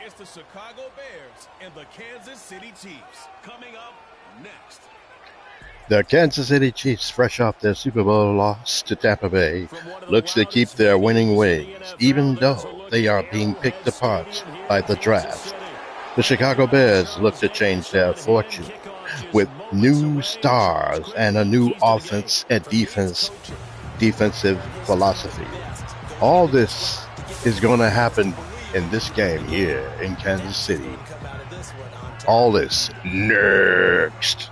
It's the Chicago Bears and the Kansas City Chiefs. Coming up next. The Kansas City Chiefs, fresh off their Super Bowl loss to Tampa Bay, looks to keep their winning ways, even though they are being picked apart by the draft. The Chicago Bears look to change their fortune with new stars and a new offense and defensive philosophy. All this is going to happen in this game here in Kansas City. All this next.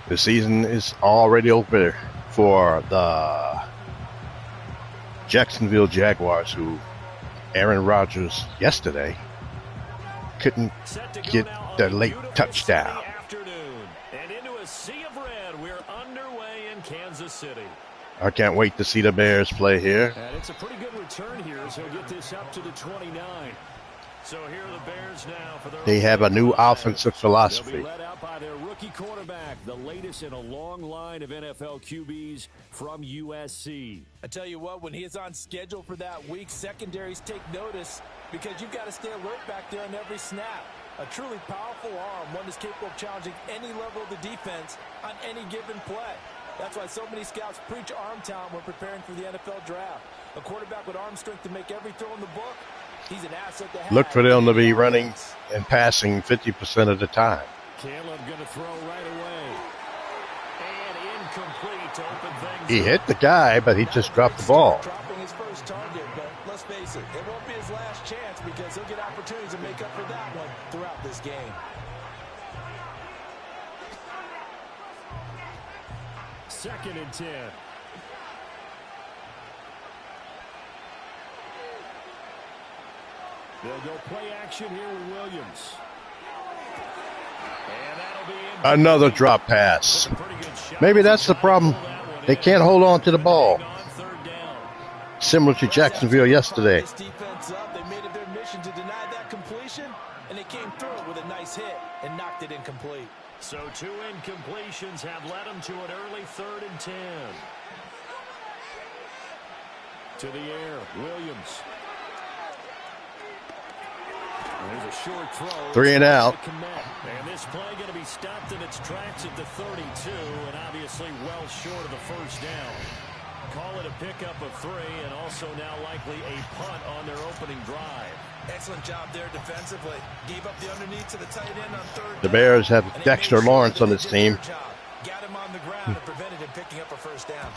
The season is already over for the Jacksonville Jaguars, who Aaron Rodgers yesterday couldn't get the late touchdown. And into a sea of red, we're underway in Kansas City. I can't wait to see the Bears play here. And it's a pretty good return here, so get this up to the 29. So here are the Bears now for their They have a new offensive philosophy. They'll be led out by their rookie quarterback, the latest in a long line of NFL QBs from USC. I tell you what, when he is on schedule for that week, secondaries take notice because you've got to stay alert back there on every snap. A truly powerful arm, one that's capable of challenging any level of the defense on any given play. That's why so many scouts preach arm talent when preparing for the NFL draft. A quarterback with arm strength to make every throw in the book. He's an asset to have. Look for them to be running and passing 50% of the time. Caleb going to throw right away. And incomplete to open things. He hit the guy, but he just dropped the ball. Dropping his first target, but let's face it, it won't be his last chance because he'll get opportunities to make up for that one throughout this game. Second and 10. They'll go play action here with Williams. And that'll be Another drop pass. Maybe that's the problem. They can't hold on to the ball. Similar to Jacksonville yesterday. They made it their mission to deny that completion, and they came through it with a nice hit and knocked it incomplete. So 2 incompletions have led them to an early 3rd and 10. To the air, Williams. There's a short throw. 3 and out. And this play going to be stopped in its tracks at the 32, and obviously well short of the first down. Call it a pickup of 3, and also now likely a punt on their opening drive. Excellent job there defensively. Gave up the underneath to the tight end on 3rd. The Bears have Dexter Lawrence on this team. Got him on the ground and prevented him picking up a first down.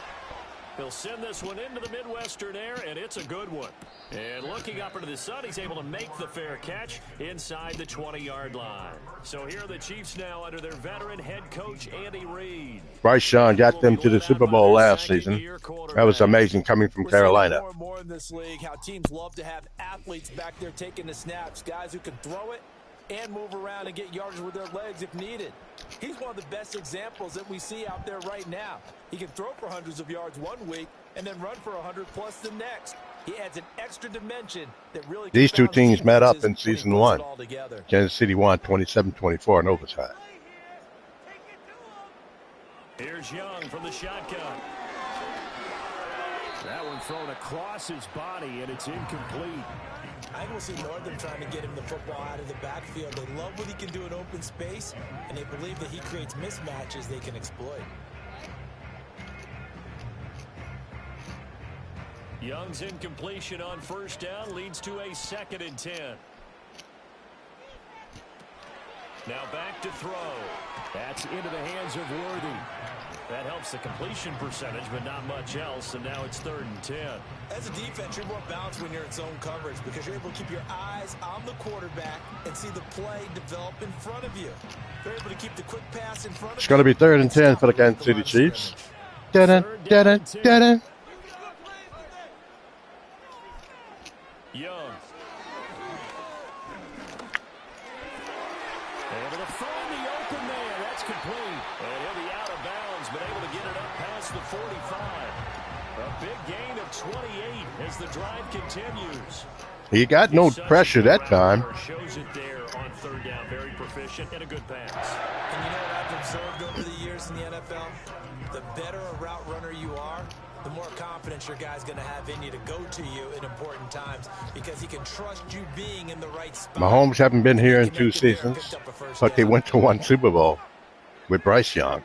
He'll send this one into the Midwestern air, and it's a good one. And looking up into the sun, he's able to make the fair catch inside the 20-yard line. So here are the Chiefs now under their veteran head coach, Andy Reid. Bryce Young got them to the Super Bowl last season. That was amazing coming from Carolina. More and more in this league, how teams love to have athletes back there taking the snaps, guys who can throw it and move around and get yardage with their legs if needed. He's one of the best examples that we see out there right now. He can throw for hundreds of yards one week and then run for 100+ the next. He adds an extra dimension that really. These two teams met up in season 1. Kansas City won 27-24 in overtime. Here's Young from the shotgun. That one thrown across his body, and it's incomplete. I will see Northern trying to get him the football out of the backfield. They love what he can do in open space, and they believe that he creates mismatches they can exploit. Young's incompletion on first down leads to a 2nd and 10. Now back to throw. That's into the hands of Worthy. That helps the completion percentage, but not much else, and now it's 3rd and 10. As a defense, you're more balanced when you're in zone coverage because you're able to keep your eyes on the quarterback and see the play develop in front of you. They're able to keep the quick pass in front of you. It's going to be 3rd and 10 for the Kansas City Chiefs. Da-da, da-da, da-da. Young. Able to find the open man. That's complete. And he'll be out of bounds, but able to get it up past the 45. A big gain of 28 as the drive continues. He got no pressure that time. Shows it there on third down. Very proficient and a good pass. And you know what I've observed over the years in the NFL? The better a route runner you are, the more confidence your guy's going to have in you to go to you in important times because he can trust you being in the right spot. Mahomes haven't been here in 2 seasons, but they went to 1 Super Bowl with Bryce Young.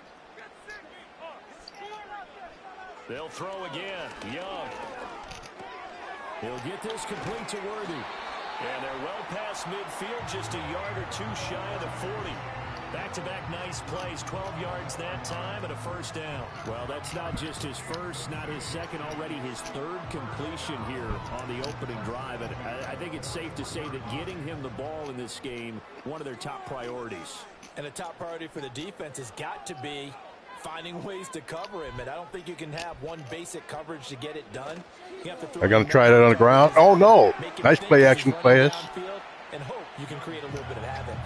They'll throw again. Young. He'll get this complete to Worthy. And they're well past midfield, just a yard or two shy of the 40. Back-to-back nice plays, 12 yards that time and a first down. Well, that's not just his first, not his second, already his third completion here on the opening drive. And I think it's safe to say that getting him the ball in this game, one of their top priorities. And a top priority for the defense has got to be finding ways to cover him. And I don't think you can have one basic coverage to get it done. You have to throw. They're going to try that on the ground. Oh, no. Nice play-action players. And hope you can create a little bit of havoc.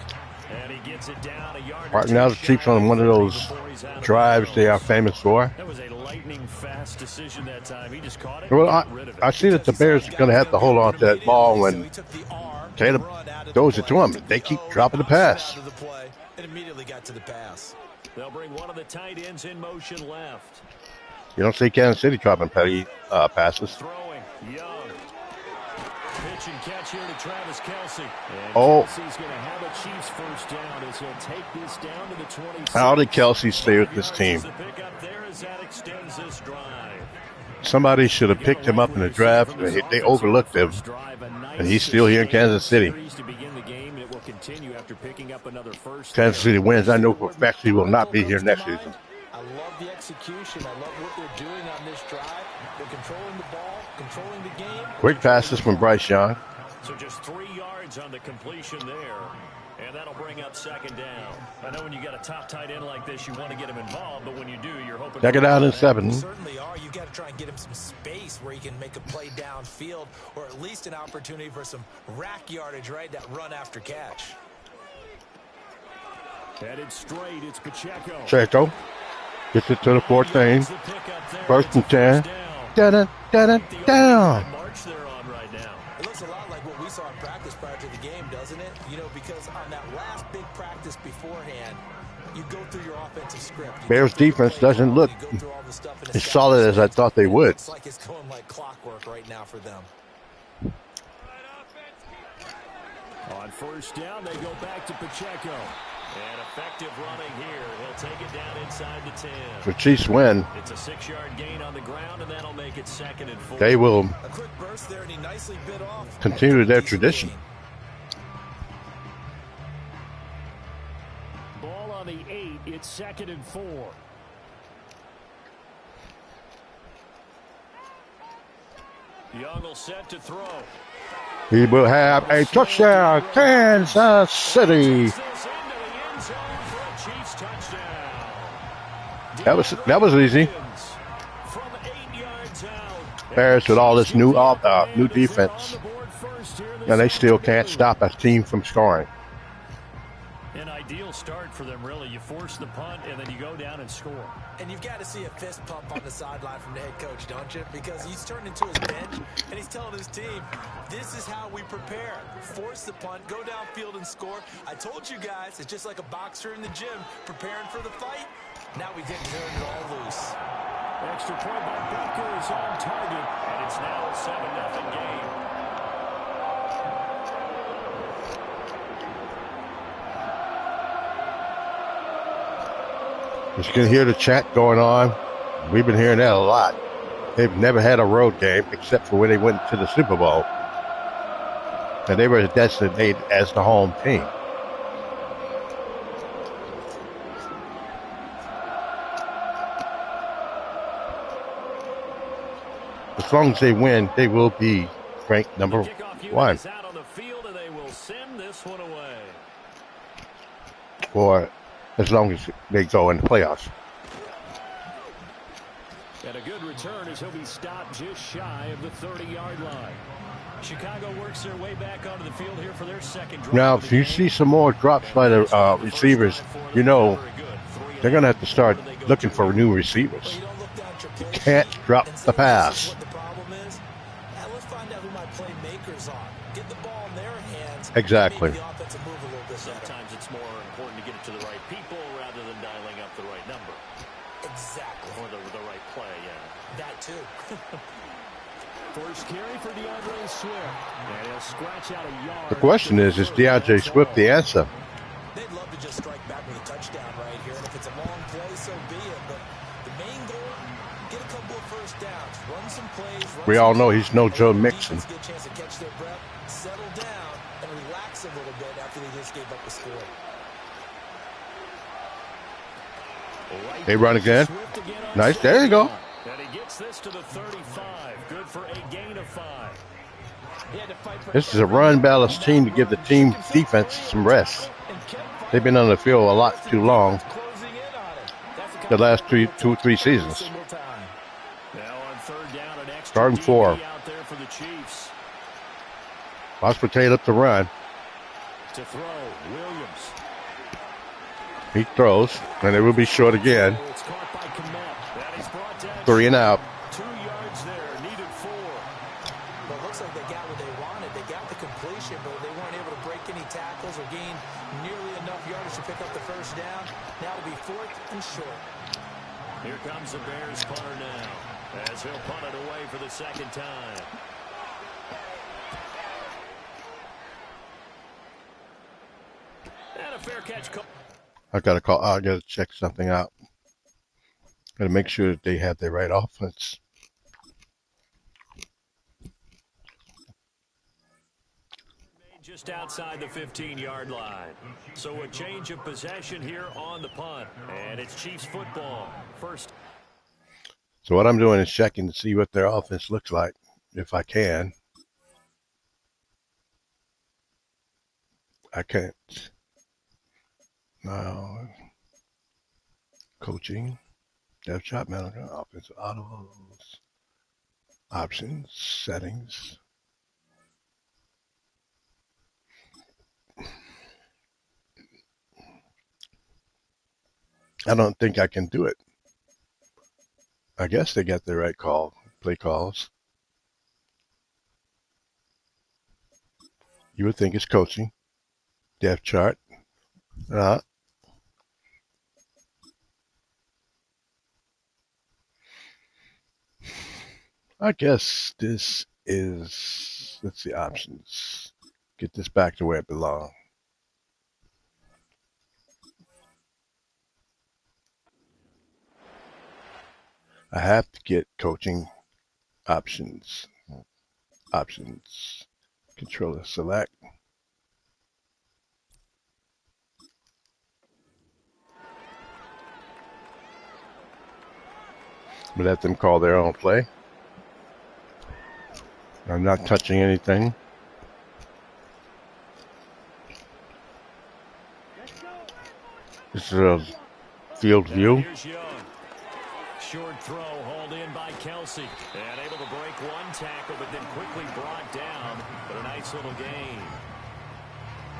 And he gets it down a yard. Right now the Chiefs on one of those drives they are famous for. That was a lightning fast decision that time. He just caught it. Well, I see that the Bears are going to have to hold on to that ball when Caleb throws it to them. They keep dropping the pass. And immediately got to the pass. They'll bring one of the tight ends in motion left. You don't see Kansas City dropping passes. Throwing, Young. Pitch and catch here to Travis Kelce. And Kelce's going to have a Chiefs first down as he'll take this down to the 26. How did Kelce stay with this team? The pick up there as that extends this drive. Somebody should have picked him up in the draft. They overlooked him, and he's still here in Kansas City. Kansas City wins. I know for a fact he will not be here next season. I love the execution. I love what they're doing on this drive. They're controlling the ball, controlling the game. Quick passes from Bryce Young. So just 3 yards on the completion there. And that'll bring up second down. I know when you got a top tight end like this, you want to get him involved, but when you do, you're hoping. Check it out in 7. You certainly are. You got to try and get him some space where he can make a play downfield, or at least an opportunity for some rack yardage, right? That run after catch. Headed straight, it's Pacheco. Pacheco gets it to the 14. First and 10. Down. March they're on right now. It looks a lot like what we saw in practice prior to the game, doesn't it? You know, because on that last big practice beforehand, you go through your offensive script. Bears defense doesn't look as solid as I thought they would. It's like it's going like clockwork right now for them. On first down, they go back to Pacheco. And effective running here. He'll take it down inside the 10. The Chiefs win. It's a 6-yard gain on the ground, and that'll make it 2nd and 4. They will A quick burst there, and he nicely bit off. continue their tradition. Ball on the 8. It's 2nd and 4. Young will set to throw. He will have a touchdown, Kansas City. That was easy. Bears with all this new defense, and they still can't stop a team from scoring. An ideal start for them, really. You force the punt, and then you go down and score. And you've got to see a fist pump on the sideline from the head coach, don't you? Because he's turned into his bench, and he's telling his team, this is how we prepare. Force the punt, go downfield and score. I told you guys, it's just like a boxer in the gym preparing for the fight. Now we didn't turn it all loose. Extra point by Booker is on target, and it's now a 7-0 game. You can hear the chat going on. We've been hearing that a lot. They've never had a road game except for when they went to the Super Bowl. And they were designated as the home team. As long as they win, they will be ranked number 1. For as long as they go in the playoffs. And a good return as he'll be stopped just shy of the 30-yard line. Chicago works their way back onto the field here for their second drive. Now, if you see some more drops by the receivers, you know they're going to have to start looking for new receivers. You can't drop the pass. The problem is, let's find out who my playmakers are. Get their hands. Exactly. Maybe the offensive move a little bit better. Sometimes it's more important to get it to the right people rather than dialing up the right number. Exactly. Or the right play, yeah. That too. First carry for DeAndre Swift. And he'll scratch out a yard. The question is DeAndre Swift the answer? They'd love to just strike back with a touchdown right here. And if it's a long play, so be it. But the main goal, get a couple of first downs. Run some plays. We all know he's no Joe Mixon. Get a chance to catch their breath, settle down, and relax a little bit after they just gave up the score. They run again. Nice. There you go. And he gets this to the 35. Good for a gain of 5. This is a run-balanced team to give the team defense some rest. They've been on the field a lot too long the last 2-3 seasons. Now on third down, an extra 3rd and 4. out there for the Chiefs. Watch for Taylor to run. To throw, Williams. He throws, and it will be short again. It's caught by Kmet. And he's brought down 3 and out. 2 yards there, needed 4. But it looks like they got what they wanted. They got the completion, but they weren't able to break any tackles or gain nearly enough yardage to pick up the first down. Now it'll be 4th and short. Here comes the Bears punter now, as he'll punt it away for the second time. And a fair catch. I gotta check something out. Gotta make sure that they have the right offense. Just outside the 15-yard line. So a change of possession here on the punt. And it's Chiefs football. First. So what I'm doing is checking to see what their offense looks like, if I can. I can't. No. Coaching. Depth chart manager. Offensive autos. Options. Settings. I don't think I can do it. I guess they got the right play calls. You would think it's coaching. Depth chart. I guess this is, let's see, options. Get this back to where it belongs. I have to get coaching options. Options. Controller select. We let them call their own play. I'm not touching anything. This is a field view. Short throw hauled in by Kelsey. And able to break one tackle, but then quickly brought down. But a nice little gain.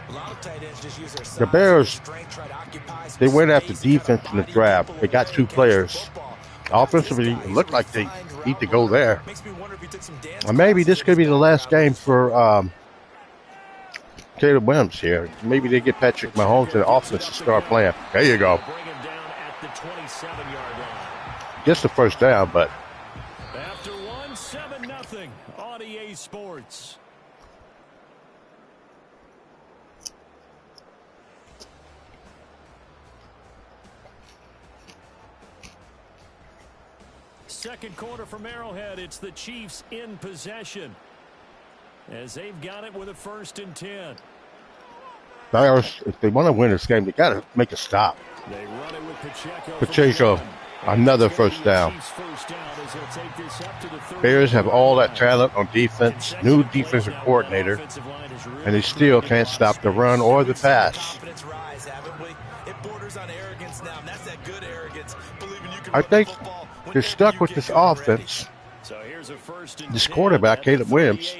A lot of tight ends just use their size, The Bears, strength, try to occupy some they went space, after defense in the draft. They got 2 players. Offensively, it looked like they need to go there. Or maybe this could be the last game for Caleb Williams here. Maybe they get Patrick Mahomes to the offense to start playing. There you go. Bring him down at the 27-yard line. Just the first down, but After 7-0 on EA Sports. Second quarter from Arrowhead. It's the Chiefs in possession, as they've got it with a 1st and 10. Bears, if they want to win this game, they got to make a stop. They run it with Pacheco, another first down. Bears have all that talent on defense, new defensive coordinator, and they still can't stop the run or the pass. I think they're stuck with this offense, this quarterback, Caleb Williams,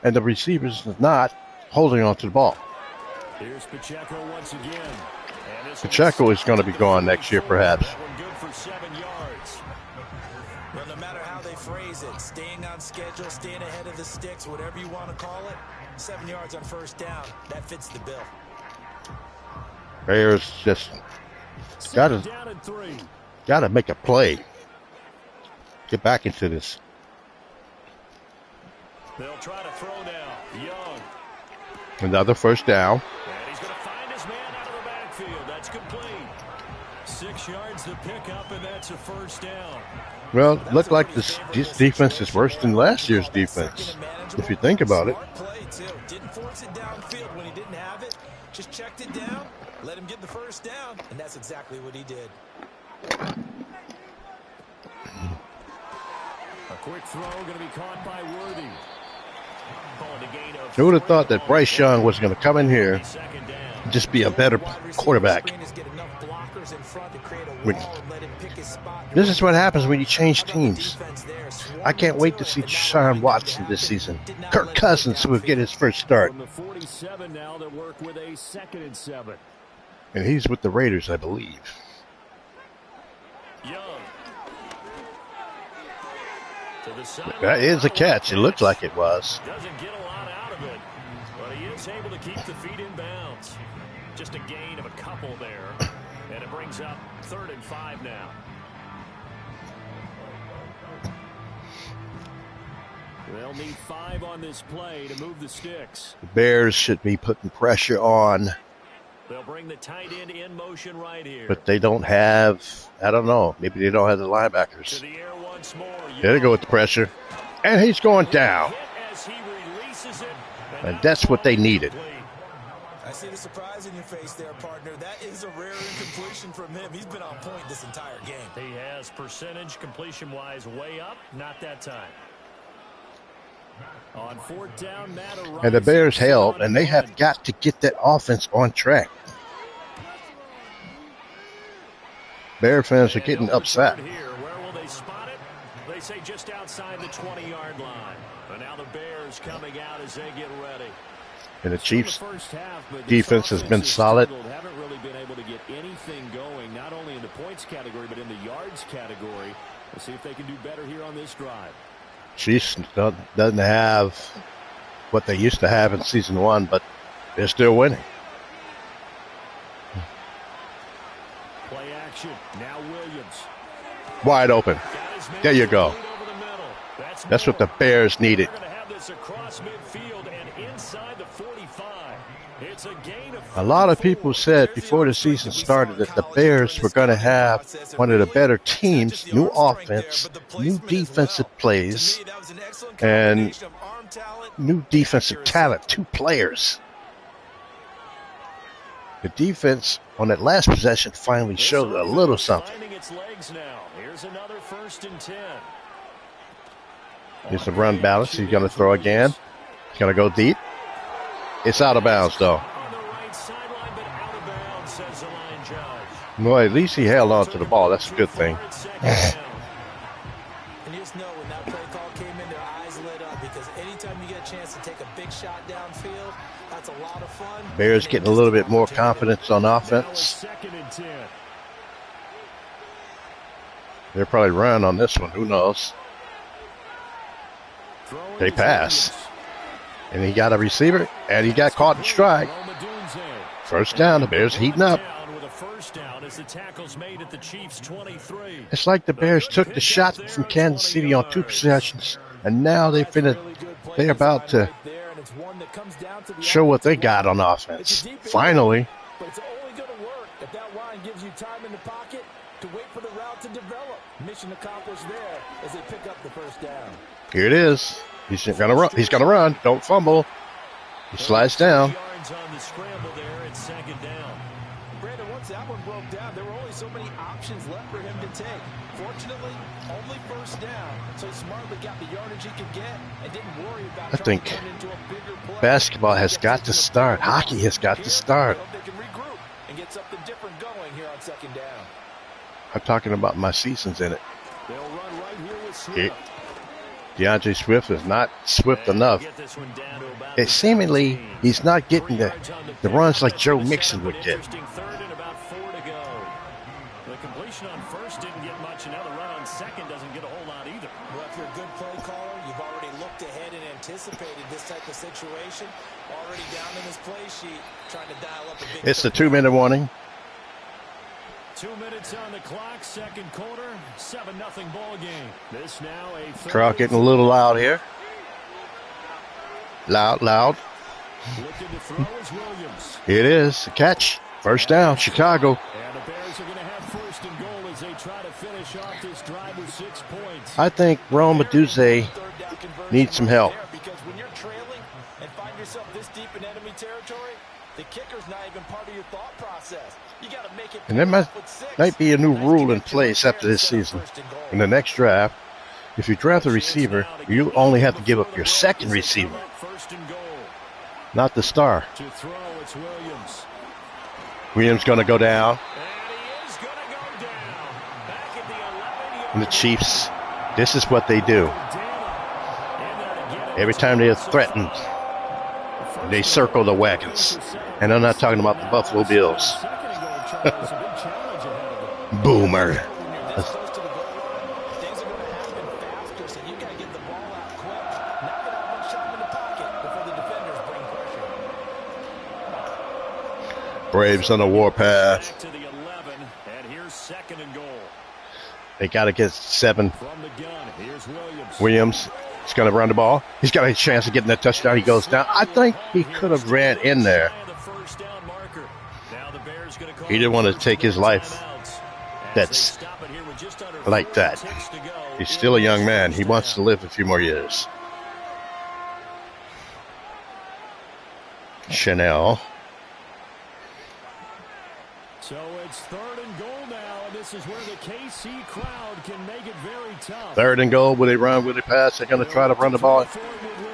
and the receivers not holding on to the ball. Here's Pacheco once again. Pacheco is going to be gone next year, perhaps. Good for 7 yards. No matter how they phrase it, staying on schedule, staying ahead of the sticks, whatever you want to call it, 7 yards on first down. That fits the bill. Bears just gotta make a play. Get back into this. They'll try to throw now. Young. Another first down. And he's going to find his man out of the backfield. That's complete. 6 yards to pick up, and that's a first down. Well, it looked like this defense is worse than last year's defense, if you think about it. Didn't force it downfield when he didn't have it. Just checked it down, let him get the first down, and that's exactly what he did. A quick throw going to be caught by Worthy. Who would have thought that Bryce Young was going to come in here and just be a better quarterback? This is what happens when you change teams. I can't wait to see Deshaun Watson this season. Kirk Cousins will get his first start. And he's with the Raiders, I believe. That is a catch. It looks like it was. Doesn't get a lot out of it, but he is able to keep the feet in bounds. Just a gain of a couple there, and it brings up 3rd and 5 now. They'll need 5 on this play to move the sticks. The Bears should be putting pressure on. They'll bring the tight end in motion right here. But they don't have, I don't know, maybe they don't have the linebackers. There they go with the pressure. And he's going down. And that's what they needed. I see the surprise in your face there, partner. That is a rare incompletion from him. He's been on point this entire game. He has percentage completion-wise way up. Not that time. On 4th down, and the Bears held, and they have got to get that offense on track. Bear fans are getting upset. Where will they spot it? They say just outside the 20-yard line. But now the Bears coming out as they get ready. And the Chiefs' defense has been solid. Haven't really been able to get anything going, not only in the points category, but in the yards category. We'll see if they can do better here on this drive. Chiefs doesn't have what they used to have in season 1, but they're still winning. Play action. Now Williams. Wide open. There you go. That's what the Bears needed. A lot of people said before the season started that the Bears were going to have one of the better teams, new offense, new defensive plays, and new defensive talent, 2 players. The defense on that last possession finally showed a little something. Here's the run balance. He's going to throw again. He's going to go deep. It's out of bounds, though. Well, at least he held on to the ball. That's a good thing. And just know when that play call came in, their eyes lit up, because anytime you get a chance to take a big shot downfield, that's a lot of fun. Bears getting a little bit more confidence on offense. They'll probably run on this one. Who knows? They pass. And he got a receiver, and he got caught in stride. First down, the Bears heating up. It's like the Bears took the shot from Kansas City on 2 possessions, and now they're about to show what they got on offense. Finally. But it's only going to work if that line gives you time in the pocket to wait for the route to develop. Mission accomplished there as they pick up the first down. Here it is. He's gonna run. He's gonna run. Don't fumble. He slides down. Brandon, once that one broke down, there were only so many options left for him to take. Fortunately, only first down, so he smartly got the yardage he could get and didn't worry about. I think basketball has got to start. Hockey has got to start. They can regroup and get something different going here on 2nd down. I'm talking about my seasons in it. They'll run right here with Swift. DeAndre Swift is not swift enough. It seemingly he's not getting the runs like Joe Mixon would get. The completion on first didn't get much, and now the run on second doesn't get a whole lot either. Well, if you're a good play caller, you've already looked ahead and anticipated this type of situation. situation. Already down in his play sheet, trying to dial up a big. It's the 2-minute warning. 2 minutes on the clock, second quarter, 7-0 ball game. This now a Crowd getting a little loud here. Loud. looking to throw is Williams. It is a catch. First down, Chicago. And the Bears are going to have first and goal as they try to finish off this drive with 6 points. I think Rome Aduze needs some help. Because when you're trailing and find yourself this deep in enemy territory, the kicker's not even part of your thought process. You got to make it. And there might be a new rule in place after this season. In the next draft, if you draft a receiver, you only have to give up your second receiver, First and goal. not the star. To throw, it's Williams. Williams going to go down. And he is going to go down. Back at the 11-yard And the Chiefs, this is what they do. Every time they are threatened, they circle the wagons. And I'm not talking about the Buffalo Bills. Boomer. Close to the goal line, things are going to happen faster, so you got to get the ball out quick. Not going to have much time in the pocket before the defenders bring pressure. Braves on the warpath. Back to the 11, and here's second and goal. They got to get 7. From the gun, here's Williams. Williams is going to run the ball. He's got a chance of getting that touchdown. He goes down. I think he could have ran in there. The first down marker. Now the Bears going to call He didn't want to take his life timeouts. As that's they stop it here with just under like that. 4 to go He's in still a the young man. first He wants to half. live a few more years. Chanel. So it's third and goal now, and this is where the KC crowd can make it very tough. 3rd and goal. Will they run? Will they pass? They're going to try to run the ball.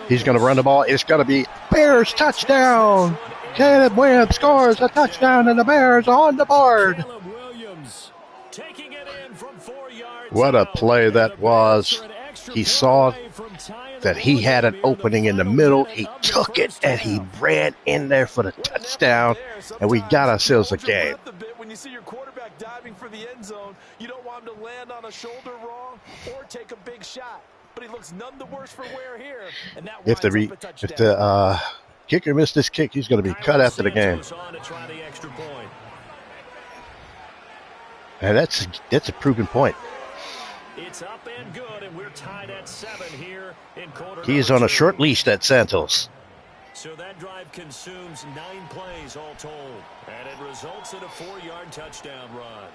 He's going to run the ball. It's going to be Bears touchdown. Caleb Williams scores a touchdown, and the Bears are on the board. Caleb Williams taking it in from 4 yards What a out. play that And the was. Bears are an extra He point saw away from tying that the he ball had an game here opening in the final middle. minute He of the took it, first and he half. ran in there for the touchdown, and we got ourselves a game. When you see your quarterback diving for the end zone, you don't want him to land on a shoulder wrong or take a big shot. But he looks none the worse for wear here, and that If the kicker missed this kick, he's going to be cut after the game. Santos on to try the extra point. And that's a proven point. It's up and good, and we're tied at 7 here in quarter He is number on a 2. short leash, that Santos. So that drive consumes 9 plays all told, and it results in a 4-yard touchdown run.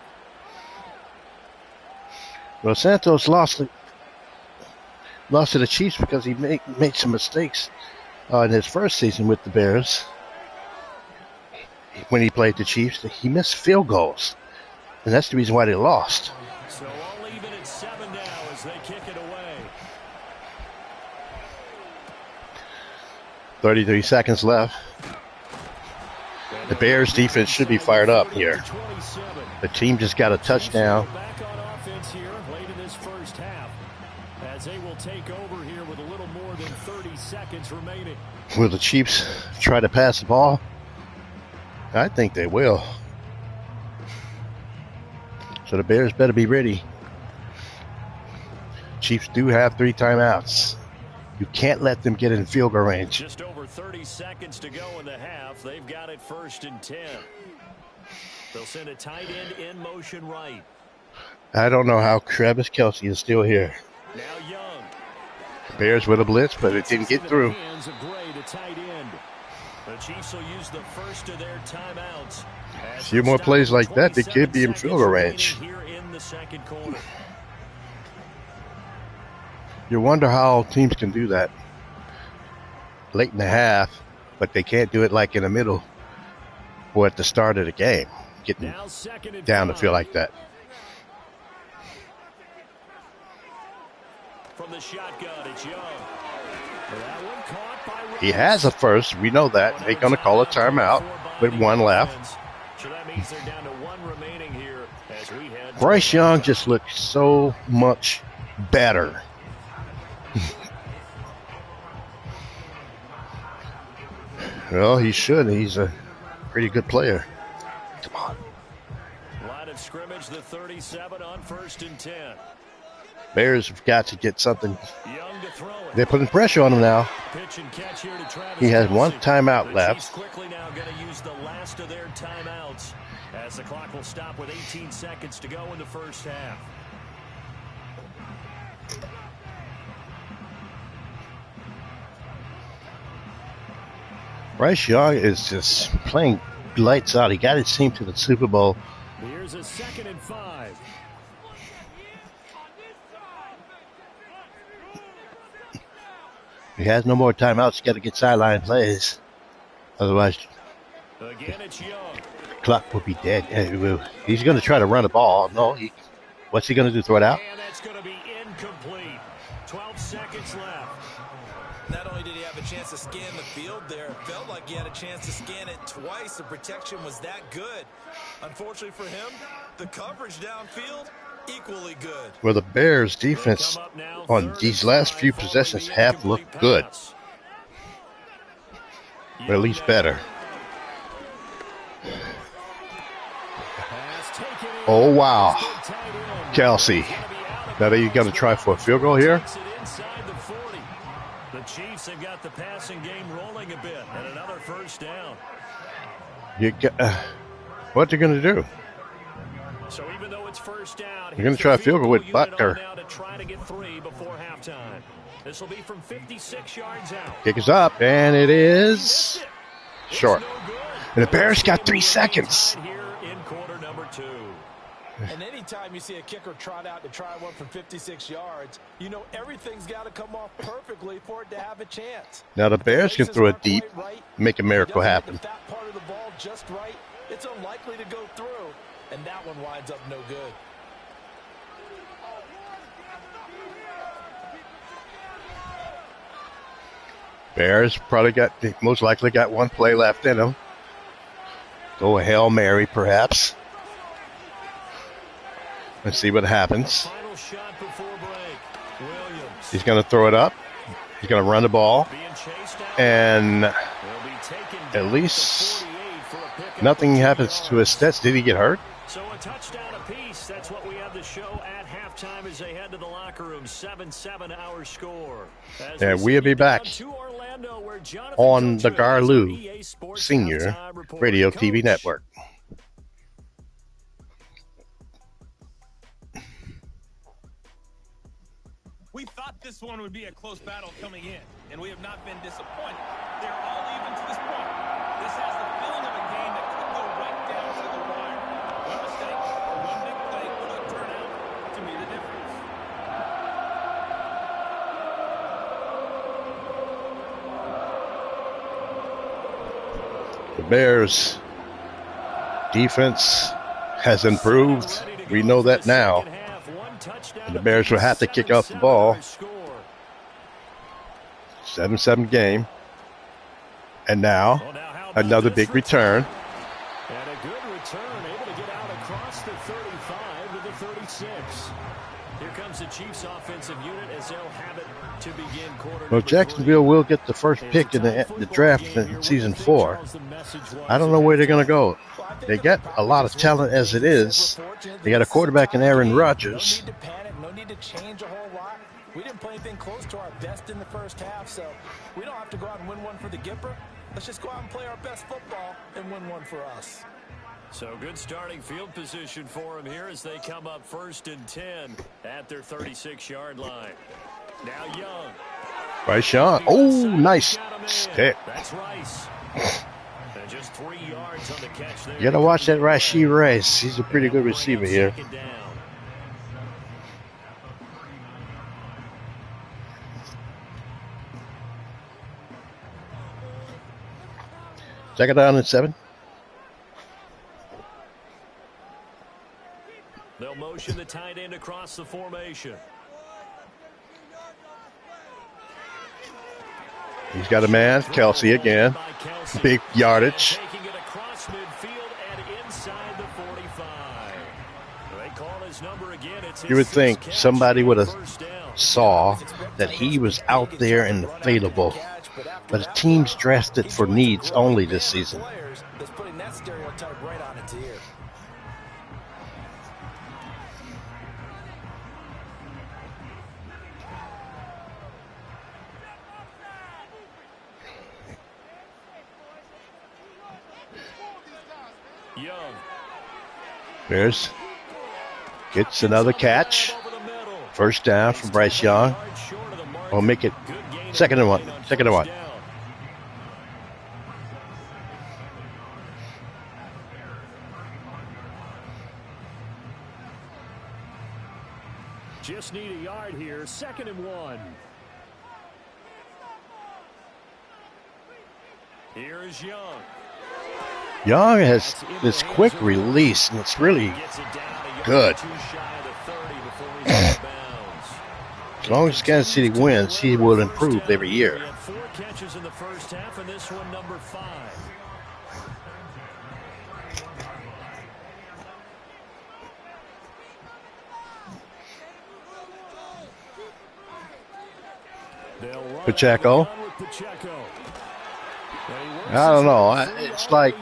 Well, Santos lost to the Chiefs because he made some mistakes in his first season with the Bears. When he played the Chiefs, he missed field goals, and that's the reason why they lost. So all even at 7 now as they kick it away. 33 seconds left. The Bears defense should be fired up here. The team just got a touchdown. Back on offense here late in this first half as they will take over here with a little more than 30 seconds remaining. Will the Chiefs try to pass the ball? I think they will. So the Bears better be ready. Chiefs do have 3 timeouts. You can't let them get in field goal range. Just over 30 seconds to go in the half. They've got it 1st and 10. They'll send a tight end in motion right. I don't know how Travis Kelce is still here. Now Young. Bears with a blitz, but it didn't get through. Hands of Gray to tight end. The Chiefs will use the first of their timeouts. A few more plays like that, they could be in field goal range. Here in the second quarter. You wonder how teams can do that late in the half, but they can't do it like in the middle or at the start of the game, getting Now second and down the 5. field like that. From the shotgun, it's Young. That one caught by He has a first. We know that. They're going to call a timeout with 1 left. So that means they're down to 1 remaining here as we head. Bryce Young just looks so much better. Well, he should. He's a pretty good player. Come on. Line of scrimmage, the 37 on 1st and 10. Bears have got to get something. Young to throw it. They're putting pressure on him now. Pitch and catch here to Travis He has Kelce. one timeout The left. Chiefs quickly now going to use the last of their timeouts as the clock will stop with 18 seconds to go in the first half. Bryce Young is just playing lights out. He got his team to the Super Bowl. Here's a 2nd and 5. He has no more timeouts. He's got to get sideline plays. Otherwise, Again, it's Young. the clock will be dead. He's going to try to run the ball. No, what's he going to do? Throw it out? And that's going to be incomplete. 12 seconds left. Not only did he have a chance to scan the field there, it felt like he had a chance to scan it twice. The protection was that good. Unfortunately for him, the coverage downfield, equally good. Well, the Bears' defense on these last few possessions have looked good. Or at least better. Oh, wow. Kelce. Now are you going to try for a field goal here? The Chiefs have got the passing game rolling a bit, and another first down. What they're going to do? So even though it's first down, they're going to try a field goal with Butker. Now to try to get 3 before halftime. This will be from 56 yards out. Kick is up, and it is short. And the Bears got 3 seconds. Here in quarter number 2. And anytime you see a kicker trot out to try one from 56 yards, you know everything's got to come off perfectly for it to have a chance. Now the Bears can throw it deep, make a miracle happen. If that part of the ball just right, it's unlikely to go through, and that one winds up no good. Bears most likely got one play left in them. Go a Hail Mary, perhaps. Let's see what happens. Final shot before break. Williams. He's going to throw it up. He's going to run the ball. And at least nothing happens to his stats. Did he get hurt? So a touchdown apiece. That's what we have to show at halftime as they head to the locker room. 7-7 our score. And we'll be back on the Garloo Senior Radio TV Network. We thought this one would be a close battle coming in, and we have not been disappointed. They're all even to this point. This has the feeling of a game that could go right down to the wire. One mistake or one big play could turn out to be the difference. The Bears' defense has improved. We know that now. And the Bears will have to kick off the ball. 7-7 game. And now, another big return. And a good return, able to get out across the 35 to the 36. Here comes the Chiefs offensive unit as they'll have it to begin quarter. Well, Jacksonville will get the first pick in the draft in season 4. I don't know where they're going to go. They got a lot of talent as it is. They got a quarterback in Aaron Rodgers. No need to change a whole lot. We didn't play anything close to our best in the first half, so we don't have to go out and win one for the Gipper. Let's just go out and play our best football and win one for us. So good starting field position for them here as they come up 1st and 10 at their 36-yard line. Now Young. Bryce Young. Oh, nice stick. That's Rice. And just 3 yards on the catch there. You got to watch that Rashee Rice. He's a pretty good receiver here. Second down and 7. They'll motion the tight end across the formation. He's got a man, Kelce again. Big yardage. Taking it across midfield and inside the 45. They call his number again. It's You would his think 6th catch somebody would have first down. saw that he was out there and available. But the team's drafted for needs only this season. That's putting that stereotype right on its ear. Young. Bears gets another catch. First down from Bryce Young. We'll make it second and one. Second and one. Just need a yard here. Second and one. Here's Young. Young has this quick release, and it's really good. As long as Kansas City wins, he will improve every year. He had 4 catches in the first half, and this one number 5. Pacheco. I don't know. It's like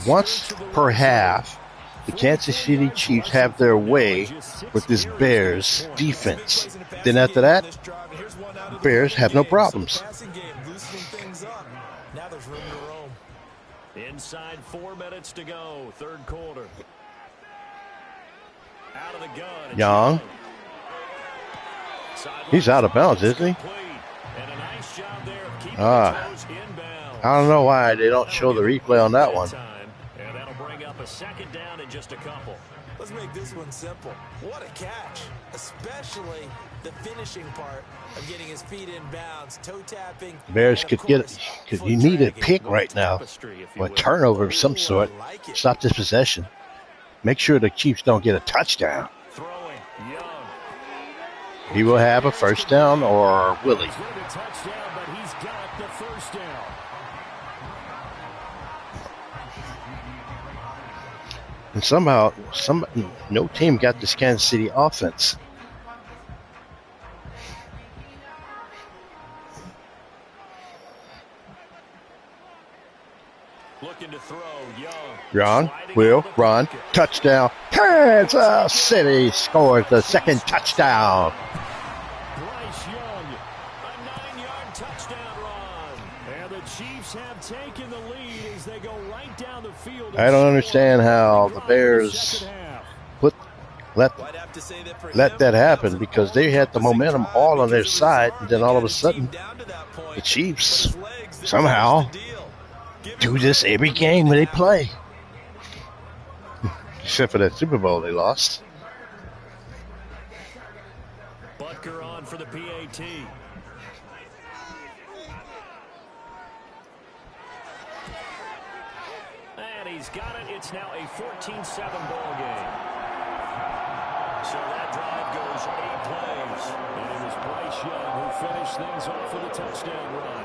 once per half, the Kansas City Chiefs have their way with this Bears defense. Then after that, Bears have no problems. Inside 4 minutes to go, third quarter. Out of the gun. Young. He's out of bounds, isn't he? I don't know why they don't show the replay on that one. And that'll bring up a second down in just a couple. Let's make this one simple. What a catch, especially the finishing part of getting his feet in bounds, toe tapping. Bears could get it because you need a pick right now, or a turnover of some sort. Stop this possession. Make sure the Chiefs don't get a touchdown. He will have a first down, or will he? And somehow, no team got this Kansas City offense. Looking to throw, Young will run. Touchdown. Kansas City scores the second touchdown. Bryce Young, a 9-yard touchdown run. And the Chiefs have taken the lead as they go right down the field. I don't understand how the Bears let that happen, because they had the momentum all on their side, and then all of a sudden the Chiefs somehow do this every game when they play. Except for that Super Bowl they lost. Butker on for the PAT. And he's got it. It's now a 14-7 ball game. So that drive goes 8 plays. And it was Bryce Young who finished things off with a touchdown run.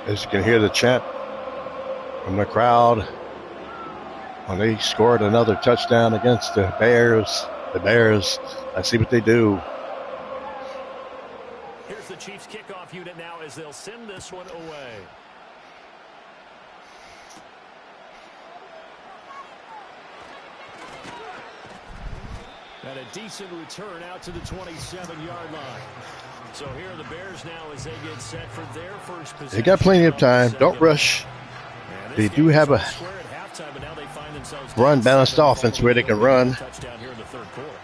As you can hear the chant from the crowd when they scored another touchdown against the Bears. The Bears, I see what they do. Here's the Chiefs kickoff unit now as they'll send this one away. And a decent return out to the 27-yard line. So here are the Bears now as they get set for their first possession. They got plenty of time. Don't rush. They do have a run-balanced offense where they can run.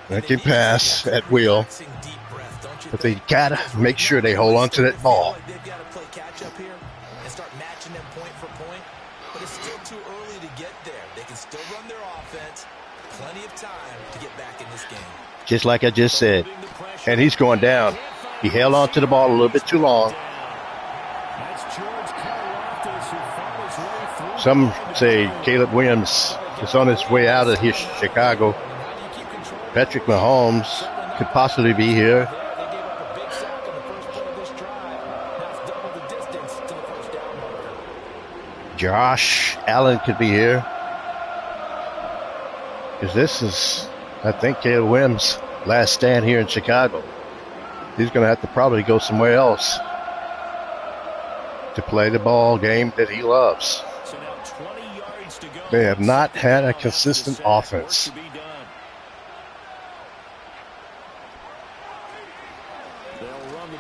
They can pass at will. But they got to make sure they hold on to that ball. They've got to play catch-up here and start matching them point for point. But it's still too early to get there. They can still run their offense. Plenty of time to get back in this game. Just like I just said. And he's going down. He held on to the ball a little bit too long. Some say Caleb Williams is on his way out of here, Chicago. Patrick Mahomes could possibly be here. Josh Allen could be here. Because this is, I think, Caleb Williams' last stand here in Chicago. He's going to have to probably go somewhere else to play the ball game that he loves. So now 20 yards to They have not had a consistent offense.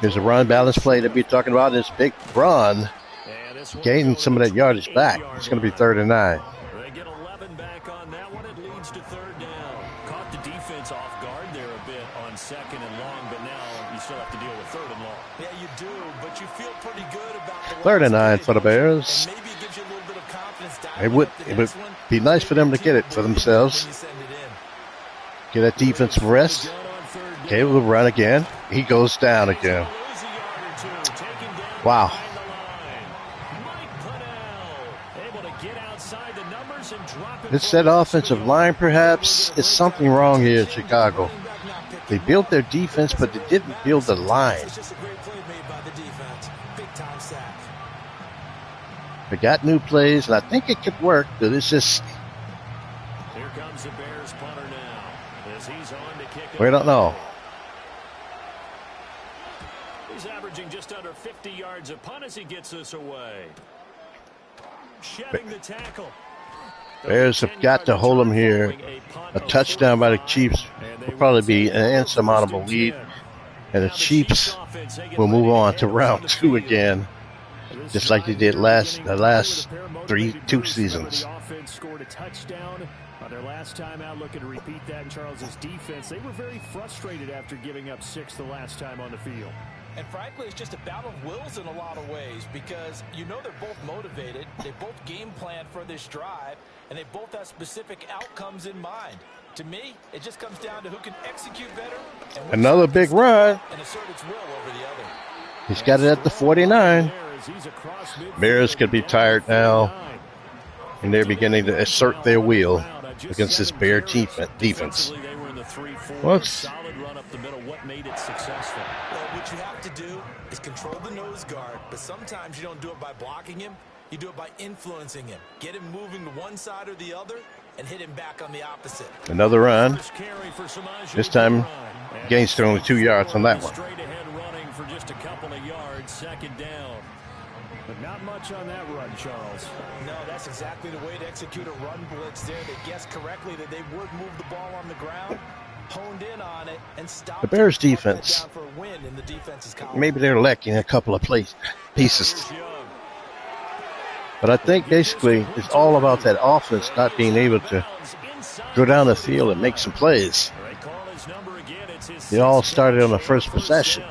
Here's a run balance play that we're talking about. This big run, gaining some of that yardage back. It's going to be 3rd and 9. They get 11 back on that one. It leads to 3rd down. Caught the defense off guard there a bit on 2nd and long, but now you still have to deal with 3rd and long. Yeah, you do, but you feel pretty good about the 3rd and 9 for the Bears. maybe it gives you a little bit of confidence. It would be nice for them to get it for themselves. Get that defense rest. Okay, we'll run again. He goes down again. Wow. It's that offensive line, perhaps. Is something wrong here in Chicago? They built their defense, but they didn't build the line. They got new plays, and I think it could work, but it's just... Here comes the Bears punter now, as he's on to kick. We don't know. He's averaging just under 50 yards a punt as he gets this away. Shedding the tackle. Bears have got to hold them here. A touchdown by the Chiefs will probably be an insurmountable lead, and the Chiefs will move on to round 2 again, just like they did the last 2 seasons. Scored a touchdown on their last time out. Looking to repeat that in Charles's defense. They were very frustrated after giving up 6 the last time on the field. And frankly, it's just a battle of wills in a lot of ways, because you know they're both motivated, they both game plan for this drive, and they both have specific outcomes in mind. To me, it just comes down to who can execute better. And another big run. And assert its will over the other. He's got it at the 49. Bears could be tired now, and they're beginning to assert their will against this Bear defense. Well, solid run up the middle. What made it successful? Well, what you have to do is control the nose guard, but sometimes you don't do it by blocking him. You do it by influencing him. Get him moving to one side or the other and hit him back on the opposite. Another run. This time, gains to only 2 yards on that one. Straight ahead running for just a couple of yards. 2nd down. But not much on that run, Charles. No, that's exactly the way to execute a run blitz there. They guessed correctly that they would move the ball on the ground, honed in on it, and stopped the Bears' defense. For a win in the defense's column. Maybe they're lacking a couple of pieces. But I think basically it's all about that offense not being able to go down the field and make some plays. It all started on the first possession.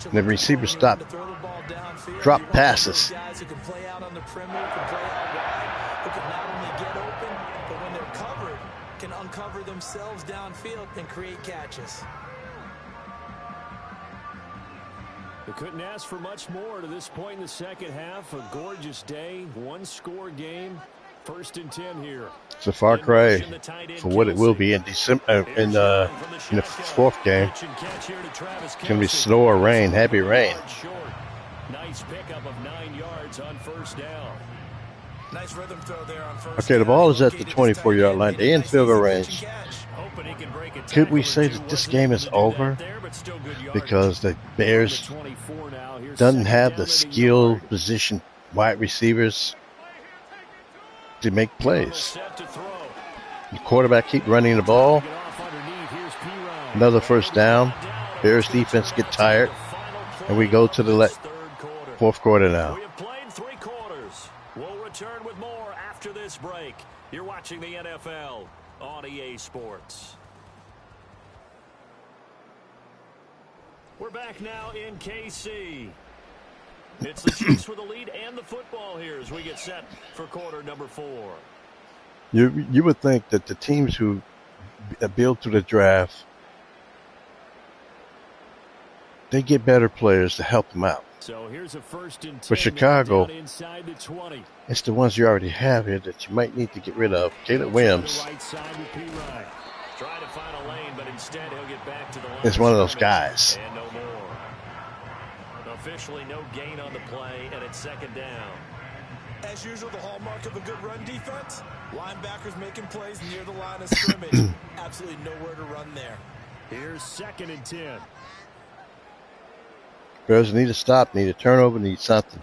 And the receivers stopped, drop passes. Guys who can play out on the perimeter, can play out wide, who can not only get open, but when they're covered, can uncover themselves downfield and create catches. They couldn't ask for much more to this point in the second half. A gorgeous day, 1-score game. 1st and 10 here. It's a far cry for what it will be in December in the 4th game. It's going to be snow or rain, heavy rain. Nice pickup of 9 yards on 1st down. Nice rhythm throw there on 1st. Okay, the ball is at the 24-yard line. They're in field goal range. Could we say that this game is over because the Bears doesn't have the skilled position wide receivers to make plays? The quarterback keep running the ball. Another 1st down. Bears defense get tired, and we go to the 4th quarter now. We have played 3 quarters. We'll return with more after this break. You're watching the NFL on EA Sports. We're back now in KC. It's the Chiefs with the lead and the football here as we get set for quarter number 4. You would think that the teams who build through the draft, they get better players to help them out. So here's a 1st and 10. For Chicago, inside the 20. It's the ones you already have here that you might need to get rid of. Caleb Williams Trying to find a lane, but instead he'll get back to the line. is one of those guys. And no more. Officially no gain on the play, and it's 2nd down. As usual, the hallmark of a good run defense, linebackers making plays near the line of scrimmage. Absolutely nowhere to run there. Here's 2nd and 10. Bears need to stop, need a turnover, need something.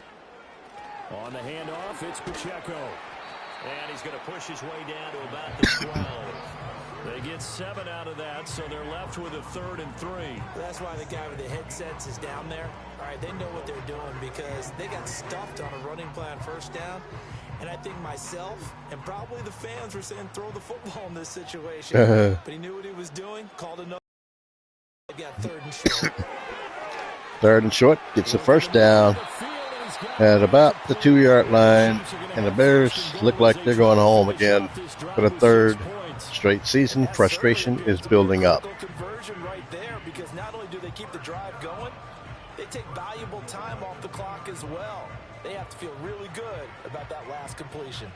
On the handoff, it's Pacheco. And he's going to push his way down to about the 12. They get 7 out of that, so they're left with a 3rd and 3. That's why the guy with the headsets is down there. All right, they know what they're doing because they got stuffed on a running play on first down. And I think myself and probably the fans were saying throw the football in this situation. But he knew what he was doing, called another. They got 3rd and short. 3rd and short, gets the first down at about the 2-yard line. And the Bears look like they're going home again for the 3rd straight season. Frustration is building up. Conversion right there, because not only do they keep the drive going, they take valuable time off the clock as well. They have to feel really good about that last completion.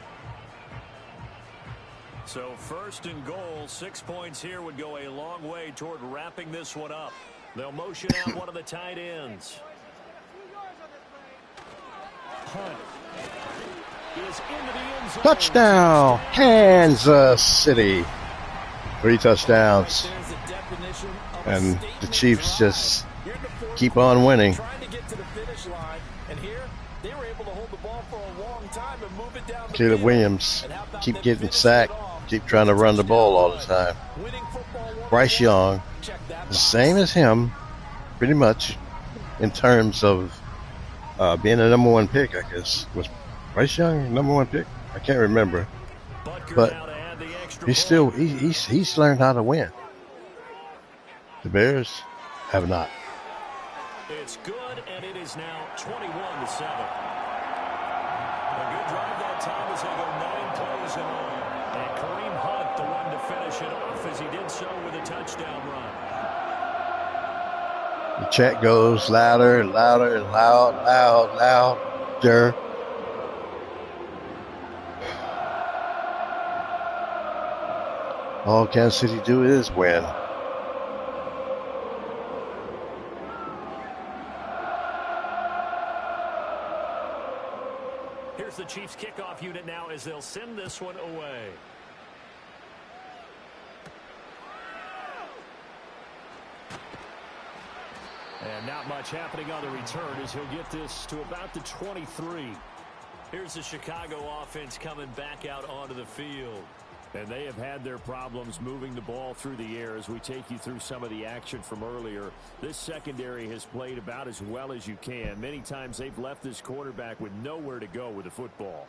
So 1st and goal, 6 points here would go a long way toward wrapping this one up. They'll motion out one of the tight ends. Hunt is into the end zone. Touchdown, Kansas City. 3 touchdowns. And the Chiefs just keep on winning. Caleb Williams keep getting sacked, keep trying to run the ball all the time. Bryce Young, the same as him, pretty much, in terms of being a number 1 pick, I guess. Was Bryce Young a number 1 pick? I can't remember. But he's learned how to win. The Bears have not. It's good, and it is now 21-7. A good drive that time as they go 9 plays in all. And Kareem Hunt, the one to finish it off as he did so with a touchdown run. The chat goes louder and louder and louder. All Kansas City do is win. Here's the Chiefs kickoff unit now as they'll send this one away. And not much happening on the return as he'll get this to about the 23. Here's the Chicago offense coming back out onto the field. And they have had their problems moving the ball through the air as we take you through some of the action from earlier. This secondary has played about as well as you can. Many times they've left this quarterback with nowhere to go with the football.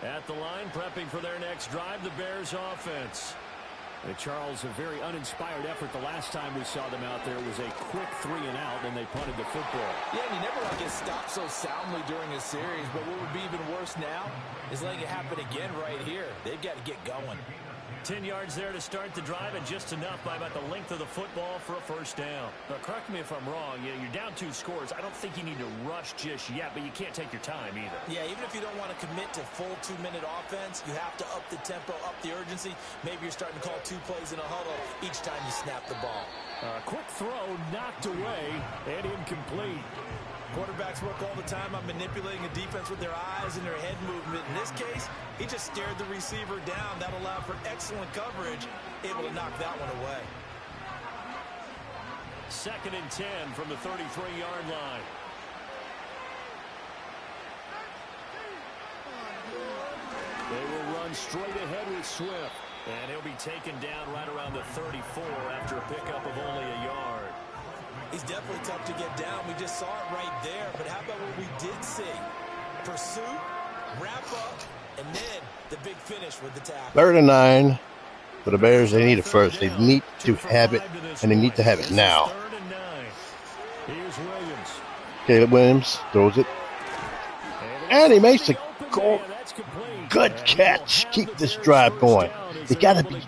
At the line, prepping for their next drive, the Bears offense. And Charles, a very uninspired effort the last time we saw them out there was a quick 3-and-out, and they punted the football. Yeah, and he never gets stopped so soundly during a series, but what would be even worse now is letting it happen again right here. They've got to get going. 10 yards there to start the drive, and just enough by about the length of the football for a first down. Now, correct me if I'm wrong. You're down 2 scores. I don't think you need to rush just yet, but you can't take your time either. Yeah, even if you don't want to commit to full 2-minute offense, you have to up the tempo, up the urgency. Maybe you're starting to call 2 plays in a huddle each time you snap the ball. Quick throw knocked away and incomplete. Quarterbacks work all the time on manipulating a defense with their eyes and their head movement. In this case, he just stared the receiver down. That allowed for excellent coverage, able to knock that one away. 2nd and 10 from the 33-yard line. They will run straight ahead with Swift. And he'll be taken down right around the 34 after a pickup of only a yard. He's definitely tough to get down. We just saw it right there. But how about what we did see? Pursuit, wrap up, and then the big finish with the tackle. 3rd and 9 for the Bears. They need it first. They need to have it, and they need to have it now. 3rd and 9. Here's Williams. Caleb Williams throws it. And he makes a goal. Good catch. Keep this drive going. They got to be.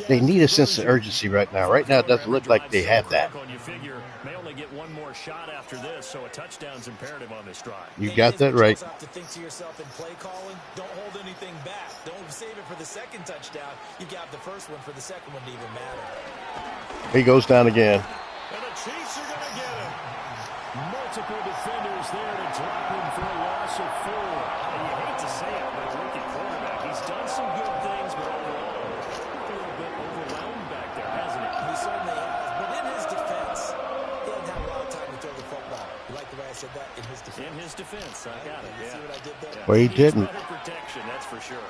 They need a sense of urgency right now. Right now, it doesn't look like they have that. You figure may only get one more shot after this, so a touchdown's imperative on this drive. You got that right. You have to think to yourself in play calling. Don't hold anything back. Don't save it for the second touchdown. You got the first one for the second one to even matter. He goes down again. And the Chiefs are going to get him. multiple defenders there to drop him for a loss of 4. And you hate to say it, but a rookie quarterback, he's done some good things, but overall, a little bit overwhelmed back there, hasn't he? He certainly has. But in his defense, he doesn't have a lot of time to throw the football. You like the way I said that? In his defense. In his defense, I got it. You see what I did there? Well, he didn't. Better protection, that's for sure.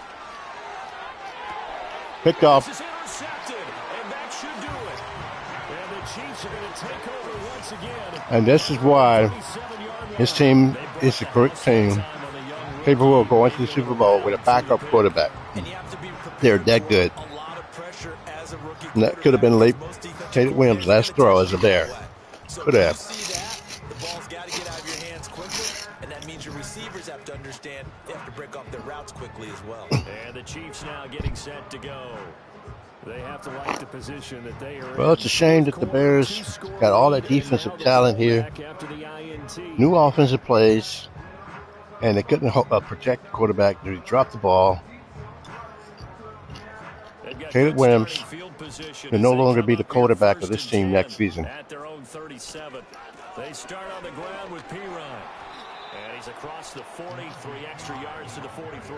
Picked off. This is intercepted, and that should do it. And the Chiefs are going to take over once again. And this is why his team is the correct team. People will go into the Super Bowl with a backup quarterback. They're that good. And that could have been late Tate Williams' last throw as a Bear. Could have. The ball's got to get out of your hands quickly, and that means your receivers have to understand they have to break off their routes quickly as well. And the Chiefs now getting set to go. They have to like the position that they are. Well, it's a shame that the Bears got all that defensive talent here, new offensive plays, and they couldn't protect the quarterback. They dropped the ball. Caleb Williams will no longer be the quarterback of this team next season. At their own 37. They start on the ground with P. Ryan. And he's across the 40, 3 extra yards to the 43.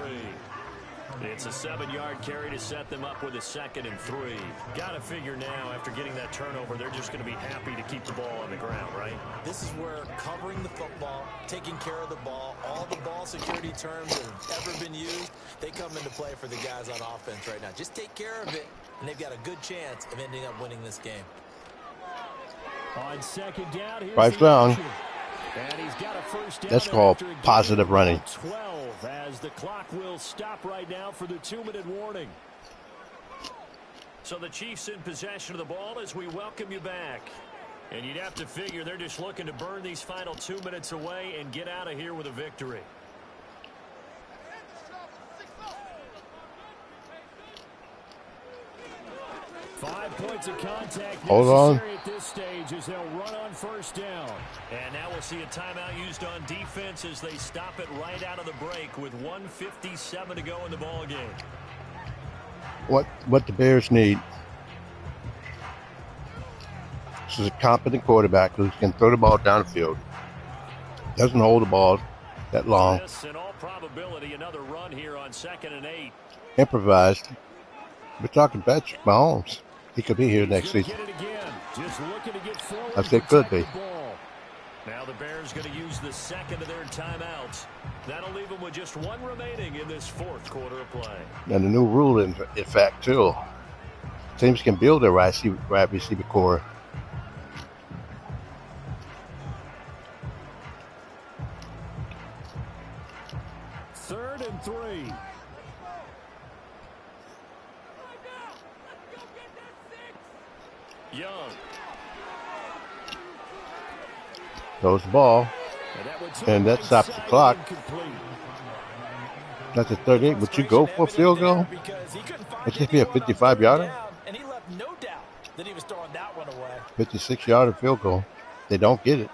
It's a 7-yard carry to set them up with a 2nd and 3. Got to figure now, after getting that turnover, they're just going to be happy to keep the ball on the ground, right? This is where covering the football, taking care of the ball, all the ball security terms that have ever been used, they come into play for the guys on offense right now. Just take care of it, and they've got a good chance of ending up winning this game. On 2nd down, here's First down. And he's got a first down. That's called positive running. 12 as the clock will stop right now for the 2-minute warning. So the Chiefs in possession of the ball as we welcome you back. And you'd have to figure they're just looking to burn these final 2 minutes away and get out of here with a victory. Five points of contact Hold on. at this stage as they'll run on first down. And now we'll see a timeout used on defense as they stop it right out of the break with 1:57 to go in the ball game. What the Bears need is a competent quarterback who can throw the ball downfield. Doesn't hold the ball that long. This, in all probability, another run here on 2nd and 8. Improvised. We're talking Patrick Mahomes. He could be here next season. As they could be. Now the Bears going to use the 2nd of their timeouts. That'll leave them with just 1 remaining in this 4th quarter of play. And the new rule, in fact, too. Teams can build their wide receiver core. Third and 3. Young. Throws the ball, and that stops the clock. That's a 38. Would you go for a field goal? It's just be a 55-yarder. And he left no doubt that he was throwing that one away. 56-yarder field goal. They don't get it.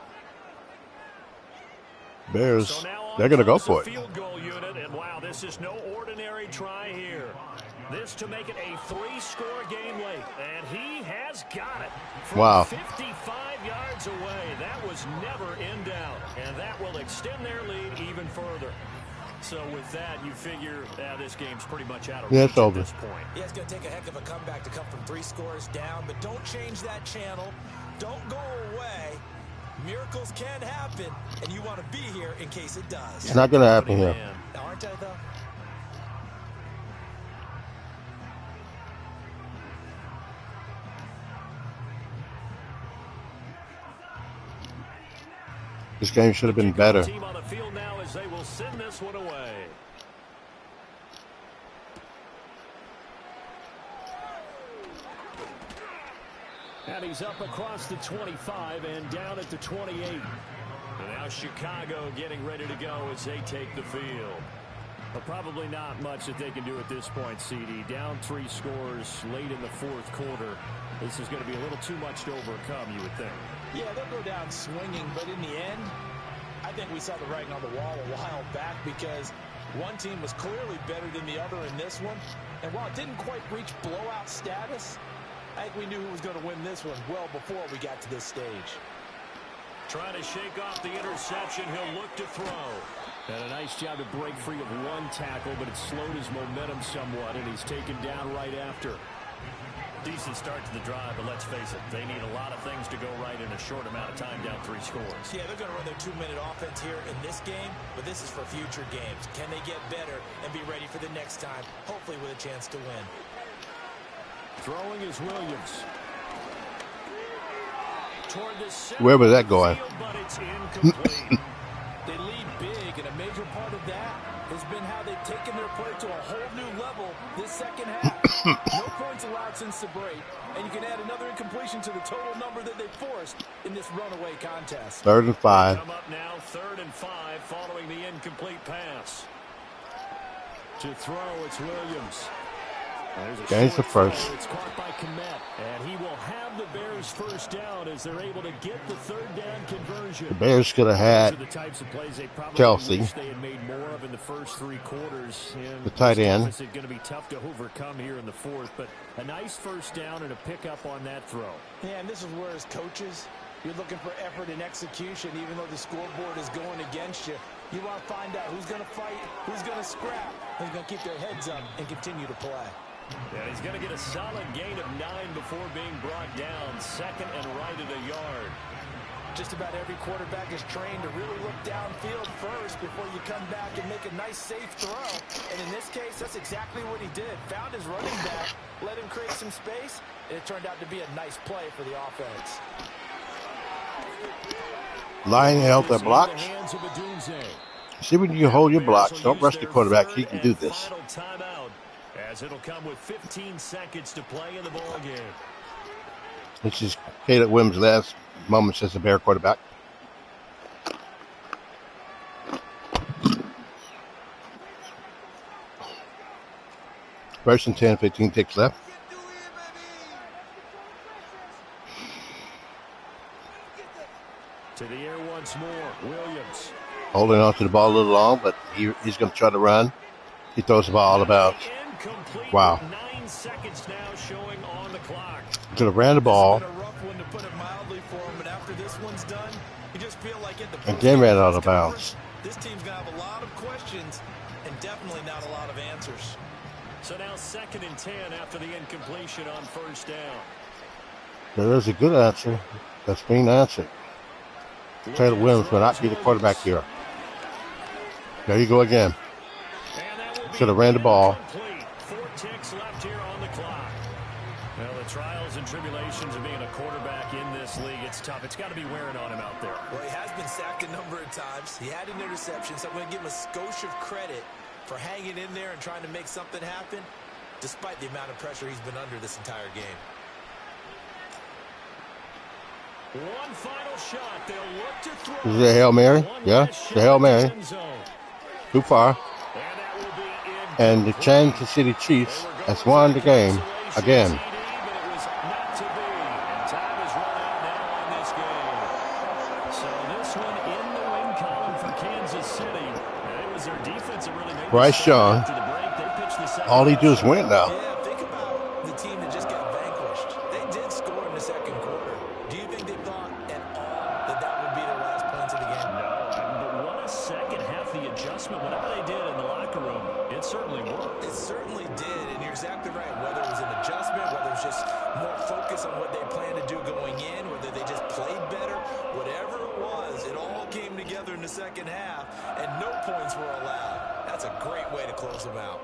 Bears, they're going to go for it. Field goal unit, and wow, this is no ordinary try here. This to make it a 3-score game late, and he has got it. From 55 yards away, that was never in doubt, and that will extend their lead even further. So with that, you figure this game's pretty much out of reach at this point. Yeah, it's going to take a heck of a comeback to come from 3 scores down, but don't change that channel. Don't go away. Miracles can happen, and you want to be here in case it does. It's not going to happen here. Aren't I, though? This game should have been better. Team on the field now as they will send this one away. And he's up across the 25 and down at the 28. And now Chicago getting ready to go as they take the field. But probably not much that they can do at this point, CD. Down 3 scores late in the 4th quarter. This is going to be a little too much to overcome, you would think. Yeah, they'll go down swinging, but in the end, I think we saw the writing on the wall a while back because one team was clearly better than the other in this one. And while it didn't quite reach blowout status, I think we knew who was going to win this one well before we got to this stage. Trying to shake off the interception. He'll look to throw. And a nice job to break free of one tackle, but it slowed his momentum somewhat, and he's taken down right after. Decent start to the drive, but let's face it, they need a lot of things to go right in a short amount of time, down 3 scores. Yeah, they're going to run their 2-minute offense here in this game, but this is for future games. Can they get better and be ready for the next time, hopefully with a chance to win? Throwing is Williams. Toward the center, Where was that going? but it's incomplete. They lead big, and a major part of that has been how they've taken their play to a whole new level this second half. No points allowed since the break, and you can add another incompletion to the total number that they forced in this runaway contest. 3rd and 5. Come up now, 3rd and 5, following the incomplete pass. To throw, it's Williams. Gains the first. It's caught by Kmet, and he will have the Bears first down as they're able to get the 3rd down conversion. The Bears could have had the types of plays they probably Kelsey, wish they had made more of in the first 3 quarters. the tight end. It's going to be tough to overcome here in the 4th, but a nice first down and a pickup on that throw. Yeah, and this is where as coaches, you're looking for effort and execution, even though the scoreboard is going against you. You want to find out who's going to fight, who's going to scrap, who's going to keep their heads up and continue to play. Yeah, he's going to get a solid gain of 9 before being brought down. 2nd and right at a yard. Just about every quarterback is trained to really look downfield first before you come back and make a nice, safe throw. And in this case, that's exactly what he did. Found his running back, let him create some space, and it turned out to be a nice play for the offense. Line held their blocks. See, when you hold your blocks, don't rush the quarterback. He can do this. As it'll come with 15 seconds to play in the ball game. This is Caleb Williams' last moments as a Bear quarterback. First and 10, 15 ticks left. To the air once more, Williams. Holding on to the ball a little long, but he's going to try to run. He throws the ball about. Wow. 9 seconds now showing on the clock. Could have ran the ball. It's been a rough one to put it mildly for him, but after this one's done, you just feel like at the And then ran out of bounds. This team's going to have a lot of questions and definitely not a lot of answers. So now 2nd and 10 after the incompletion on 1st down. There is a good answer that's being answered. Caleb Williams will not be the quarterback here. There you go again. Should have ran the ball. 4 ticks left here on the clock. Well, the trials and tribulations of being a quarterback in this league, it's tough. It's got to be wearing on him out there. Well, he has been sacked a number of times. He had an interception, so I'm going to give him a skosh of credit for hanging in there and trying to make something happen, despite the amount of pressure he's been under this entire game. One final shot. They'll look to throw. Is it a Hail Mary? Yeah, it's a Hail Mary. Too far. And the Kansas City Chiefs has won the game again. Bryce Young, all he do is win now. Yeah, think about the team that just got vanquished. They did score in the 2nd quarter. Do you think they thought at all that that would be their last points of the game? No, but what a second half, the adjustment, whatever they did in the locker room, it certainly worked. It certainly did, and you're exactly right. Whether it was an adjustment, whether it was just more focus on what they planned to do going in, whether they just played better, whatever it was, it all came together in the 2nd half, and no points were allowed. That's a great way to close them out.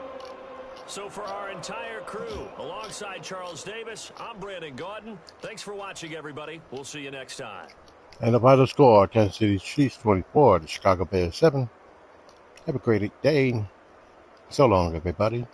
So for our entire crew, alongside Charles Davis, I'm Brandon Gaudin. Thanks for watching, everybody. We'll see you next time. And the final score, Kansas City Chiefs 24, the Chicago Bears 7. Have a great day. So long, everybody.